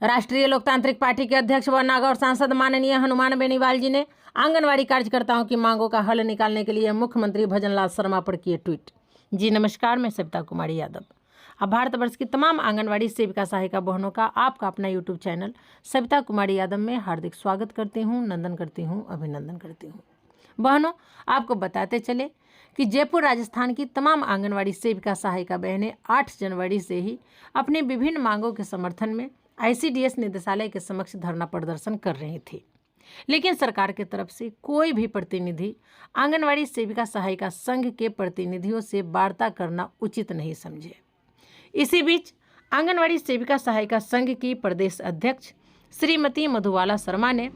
राष्ट्रीय लोकतांत्रिक पार्टी के अध्यक्ष व नागौर सांसद माननीय हनुमान बेनीवाल जी ने आंगनवाड़ी कार्यकर्ताओं की मांगों का हल निकालने के लिए मुख्यमंत्री भजनलाल शर्मा पर किए ट्वीट। जी नमस्कार, मैं सविता कुमारी यादव। अब भारतवर्ष की तमाम आंगनवाड़ी सेविका सहायिका बहनों का आपका अपना यूट्यूब चैनल सविता कुमारी यादव में हार्दिक स्वागत करती हूँ, नंदन करती हूँ, अभिनंदन करती हूँ। बहनों, आपको बताते चले कि जयपुर राजस्थान की तमाम आंगनवाड़ी सेविका सहायिका बहनें 8 जनवरी से ही अपनी विभिन्न मांगों के समर्थन में ICDS निदेशालय के समक्ष धरना प्रदर्शन कर रही थी, लेकिन सरकार की तरफ से कोई भी प्रतिनिधि आंगनवाड़ी सेविका सहायिका संघ के प्रतिनिधियों से वार्ता करना उचित नहीं समझे। इसी बीच आंगनवाड़ी सेविका सहायिका संघ की प्रदेश अध्यक्ष श्रीमती मधुबाला शर्मा ने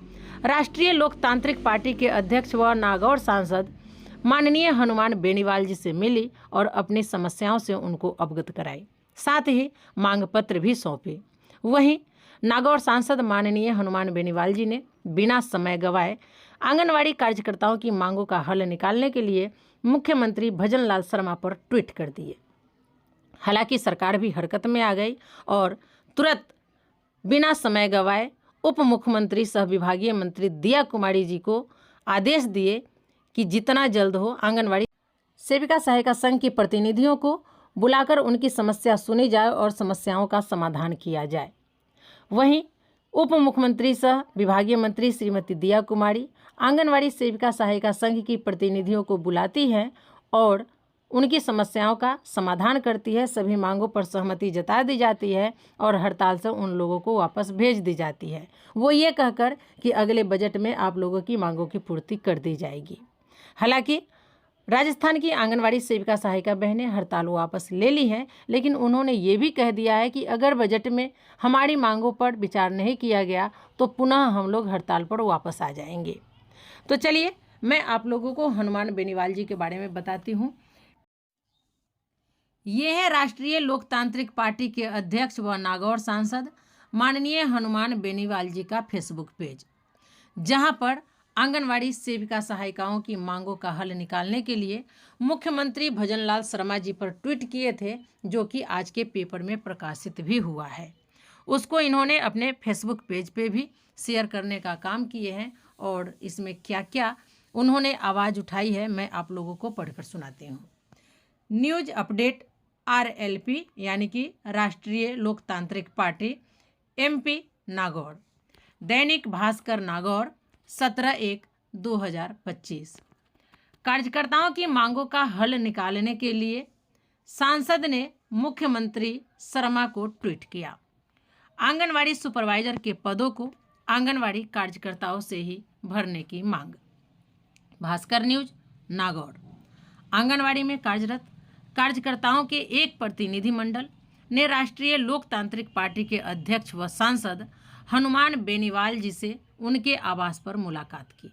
राष्ट्रीय लोकतांत्रिक पार्टी के अध्यक्ष व नागौर सांसद माननीय हनुमान बेनीवाल जी से मिली और अपनी समस्याओं से उनको अवगत कराई, साथ ही मांग पत्र भी सौंपे। वहीं नागौर सांसद माननीय हनुमान बेनीवाल जी ने बिना समय गवाए आंगनवाड़ी कार्यकर्ताओं की मांगों का हल निकालने के लिए मुख्यमंत्री भजनलाल शर्मा पर ट्वीट कर दिए। हालांकि सरकार भी हरकत में आ गई और तुरंत बिना समय गवाए उप मुख्यमंत्री सह विभागीय मंत्री दिया कुमारी जी को आदेश दिए कि जितना जल्द हो आंगनवाड़ी सेविका सहायिका संघ के प्रतिनिधियों को बुलाकर उनकी समस्या सुनी जाए और समस्याओं का समाधान किया जाए। वहीं उप मुख्यमंत्री सह विभागीय मंत्री श्रीमती दिया कुमारी आंगनवाड़ी सेविका सहायिका संघ की प्रतिनिधियों को बुलाती हैं और उनकी समस्याओं का समाधान करती है। सभी मांगों पर सहमति जता दी जाती है और हड़ताल से उन लोगों को वापस भेज दी जाती है, वो ये कहकर कि अगले बजट में आप लोगों की मांगों की पूर्ति कर दी जाएगी। हालांकि राजस्थान की आंगनवाड़ी सेविका सहायिका बहनें हड़ताल वापस ले ली हैं, लेकिन उन्होंने ये भी कह दिया है कि अगर बजट में हमारी मांगों पर विचार नहीं किया गया तो पुनः हम लोग हड़ताल पर वापस आ जाएंगे। तो चलिए मैं आप लोगों को हनुमान बेनीवाल जी के बारे में बताती हूँ। ये है राष्ट्रीय लोकतांत्रिक पार्टी के अध्यक्ष व नागौर सांसद माननीय हनुमान बेनीवाल जी का फेसबुक पेज, जहां पर आंगनवाड़ी सेविका सहायिकाओं की मांगों का हल निकालने के लिए मुख्यमंत्री भजनलाल शर्मा जी पर ट्वीट किए थे, जो कि आज के पेपर में प्रकाशित भी हुआ है। उसको इन्होंने अपने फेसबुक पेज पे भी शेयर करने का काम किए हैं और इसमें क्या क्या उन्होंने आवाज़ उठाई है मैं आप लोगों को पढ़कर सुनाती हूँ। न्यूज अपडेट RLP यानी कि राष्ट्रीय लोकतांत्रिक पार्टी MP नागौर, दैनिक भास्कर नागौर 17/1/2025। कार्यकर्ताओं की मांगों का हल निकालने के लिए सांसद ने मुख्यमंत्री शर्मा को ट्वीट किया। आंगनवाड़ी सुपरवाइजर के पदों को आंगनवाड़ी कार्यकर्ताओं से ही भरने की मांग। भास्कर न्यूज नागौर, आंगनवाड़ी में कार्यरत कार्यकर्ताओं के एक प्रतिनिधिमंडल ने राष्ट्रीय लोकतांत्रिक पार्टी के अध्यक्ष व सांसद हनुमान बेनीवाल जी से उनके आवास पर मुलाकात की।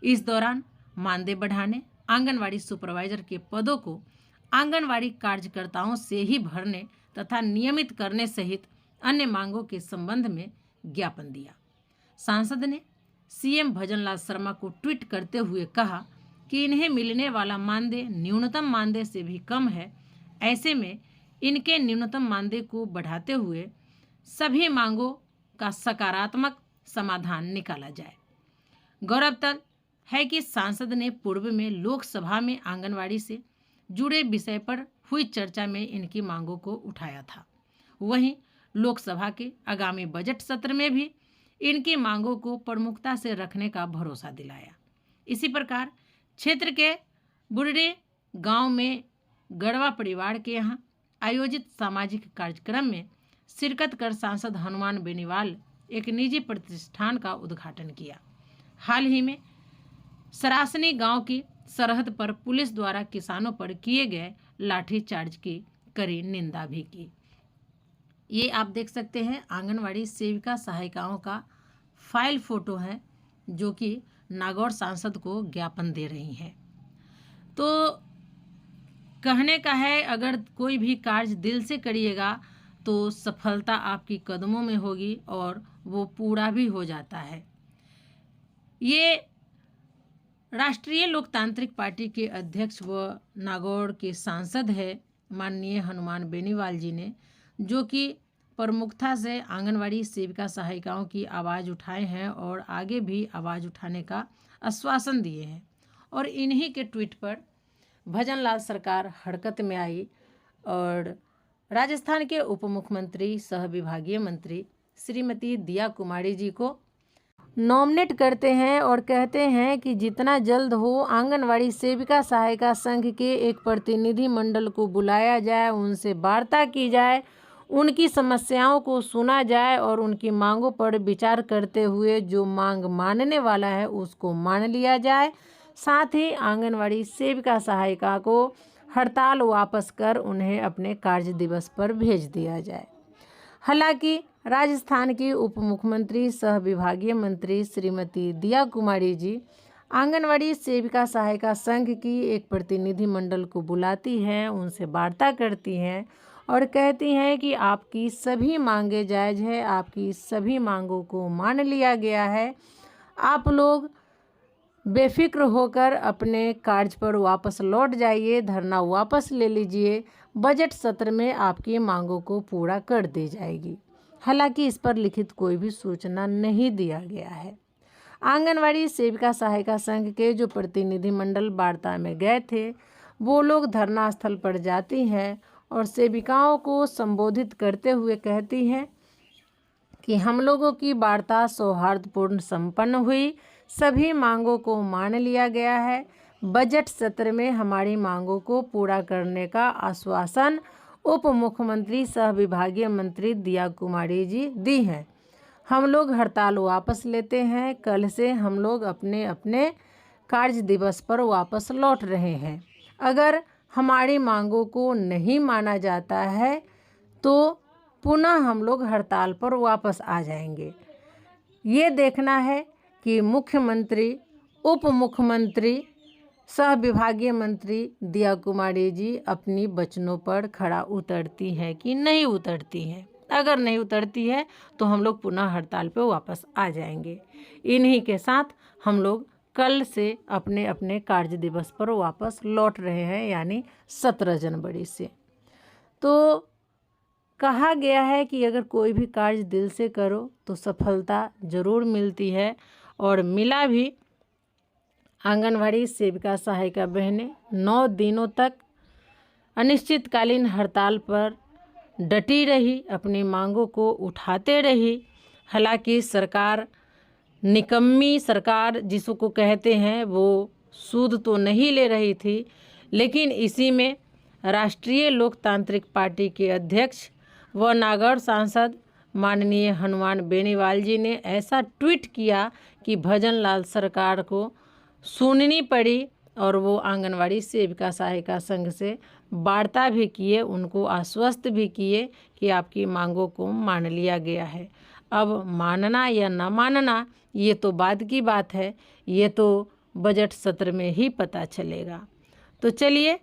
इस दौरान मानदेय बढ़ाने, आंगनवाड़ी सुपरवाइजर के पदों को आंगनवाड़ी कार्यकर्ताओं से ही भरने तथा नियमित करने सहित अन्य मांगों के संबंध में ज्ञापन दिया। सांसद ने CM भजनलाल शर्मा को ट्वीट करते हुए कहा कि इन्हें मिलने वाला मानदेय न्यूनतम मानदेय से भी कम है। ऐसे में इनके न्यूनतम मानदेय को बढ़ाते हुए सभी मांगों का सकारात्मक समाधान निकाला जाए। गौरतलब है कि सांसद ने पूर्व में लोकसभा में आंगनवाड़ी से जुड़े विषय पर हुई चर्चा में इनकी मांगों को उठाया था। वहीं लोकसभा के आगामी बजट सत्र में भी इनकी मांगों को प्रमुखता से रखने का भरोसा दिलाया। इसी प्रकार क्षेत्र के बुरडी गांव में गढ़वा परिवार के यहाँ आयोजित सामाजिक कार्यक्रम में शिरकत कर सांसद हनुमान बेनीवाल एक निजी प्रतिष्ठान का उद्घाटन किया। हाल ही में सरासनी गांव की सरहद पर पुलिस द्वारा किसानों पर किए गए लाठीचार्ज की कड़ी निंदा भी की। ये आप देख सकते हैं आंगनवाड़ी सेविका सहायिकाओं का फाइल फोटो है, जो कि नागौर सांसद को ज्ञापन दे रही हैं। तो कहने का है, अगर कोई भी कार्य दिल से करिएगा तो सफलता आपकी कदमों में होगी और वो पूरा भी हो जाता है। ये राष्ट्रीय लोकतांत्रिक पार्टी के अध्यक्ष व नागौर के सांसद है माननीय हनुमान बेनीवाल जी ने, जो कि प्रमुखता से आंगनवाड़ी सेविका सहायिकाओं की आवाज़ उठाए हैं और आगे भी आवाज़ उठाने का आश्वासन दिए हैं। और इन्हीं के ट्वीट पर भजनलाल सरकार हरकत में आई और राजस्थान के उप मुख्यमंत्री सह विभागीय मंत्री श्रीमती दिया कुमारी जी को नॉमिनेट करते हैं और कहते हैं कि जितना जल्द हो आंगनवाड़ी सेविका सहायिका संघ के एक प्रतिनिधि मंडल को बुलाया जाए, उनसे वार्ता की जाए, उनकी समस्याओं को सुना जाए और उनकी मांगों पर विचार करते हुए जो मांग मानने वाला है उसको मान लिया जाए। साथ ही आंगनवाड़ी सेविका सहायिका को हड़ताल वापस कर उन्हें अपने कार्य दिवस पर भेज दिया जाए। हालांकि राजस्थान की उप मुख्यमंत्री सह विभागीय मंत्री श्रीमती दिया कुमारी जी आंगनवाड़ी सेविका सहायिका संघ की एक प्रतिनिधि मंडल को बुलाती हैं, उनसे वार्ता करती हैं और कहती हैं कि आपकी सभी मांगें जायज़ है, आपकी सभी मांगों को मान लिया गया है, आप लोग बेफिक्र होकर अपने कार्य पर वापस लौट जाइए, धरना वापस ले लीजिए, बजट सत्र में आपकी मांगों को पूरा कर दी जाएगी। हालांकि इस पर लिखित कोई भी सूचना नहीं दिया गया है। आंगनवाड़ी सेविका सहायिका संघ के जो प्रतिनिधिमंडल वार्ता में गए थे वो लोग धरना स्थल पर जाती हैं और सेविकाओं को संबोधित करते हुए कहती हैं कि हम लोगों की वार्ता सौहार्दपूर्ण संपन्न हुई, सभी मांगों को मान लिया गया है, बजट सत्र में हमारी मांगों को पूरा करने का आश्वासन उप मुख्यमंत्री सह विभागीय मंत्री दिया कुमारी जी दी हैं। हम लोग हड़ताल वापस लेते हैं, कल से हम लोग अपने अपने कार्य दिवस पर वापस लौट रहे हैं। अगर हमारी मांगों को नहीं माना जाता है तो पुनः हम लोग हड़ताल पर वापस आ जाएंगे। ये देखना है कि मुख्यमंत्री, उप मुख्यमंत्री, सह विभागीय मंत्री दिया कुमारी जी अपनी वचनों पर खरा उतरती हैं कि नहीं उतरती हैं। अगर नहीं उतरती है तो हम लोग पुनः हड़ताल पे वापस आ जाएंगे। इन्हीं के साथ हम लोग कल से अपने अपने कार्य दिवस पर वापस लौट रहे हैं, यानी 17 जनवरी से। तो कहा गया है कि अगर कोई भी कार्य दिल से करो तो सफलता ज़रूर मिलती है और मिला भी। आंगनवाड़ी सेविका सहायिका बहनें 9 दिनों तक अनिश्चितकालीन हड़ताल पर डटी रही, अपनी मांगों को उठाते रही। हालांकि सरकार निकम्मी सरकार जिसको कहते हैं वो सूद तो नहीं ले रही थी, लेकिन इसी में राष्ट्रीय लोकतांत्रिक पार्टी के अध्यक्ष व नागौर सांसद माननीय हनुमान बेनीवाल जी ने ऐसा ट्वीट किया कि भजनलाल सरकार को सुननी पड़ी और वो आंगनवाड़ी सेविका सहायिका संघ से वार्ता भी किए, उनको आश्वस्त भी किए कि आपकी मांगों को मान लिया गया है। अब मानना या न मानना ये तो बाद की बात है, ये तो बजट सत्र में ही पता चलेगा। तो चलिए,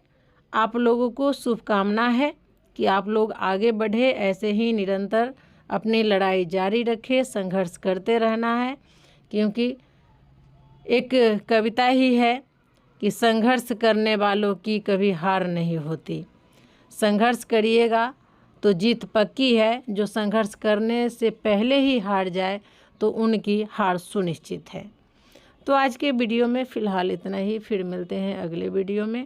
आप लोगों को शुभकामना है कि आप लोग आगे बढ़े, ऐसे ही निरंतर अपनी लड़ाई जारी रखें, संघर्ष करते रहना है। क्योंकि एक कविता ही है कि संघर्ष करने वालों की कभी हार नहीं होती। संघर्ष करिएगा तो जीत पक्की है। जो संघर्ष करने से पहले ही हार जाए तो उनकी हार सुनिश्चित है। तो आज के वीडियो में फ़िलहाल इतना ही, फिर मिलते हैं अगले वीडियो में।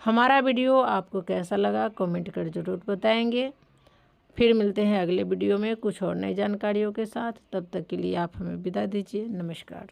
हमारा वीडियो आपको कैसा लगा कमेंट कर ज़रूर बताएंगे। फिर मिलते हैं अगले वीडियो में कुछ और नई जानकारियों के साथ। तब तक के लिए आप हमें विदा दीजिए। नमस्कार।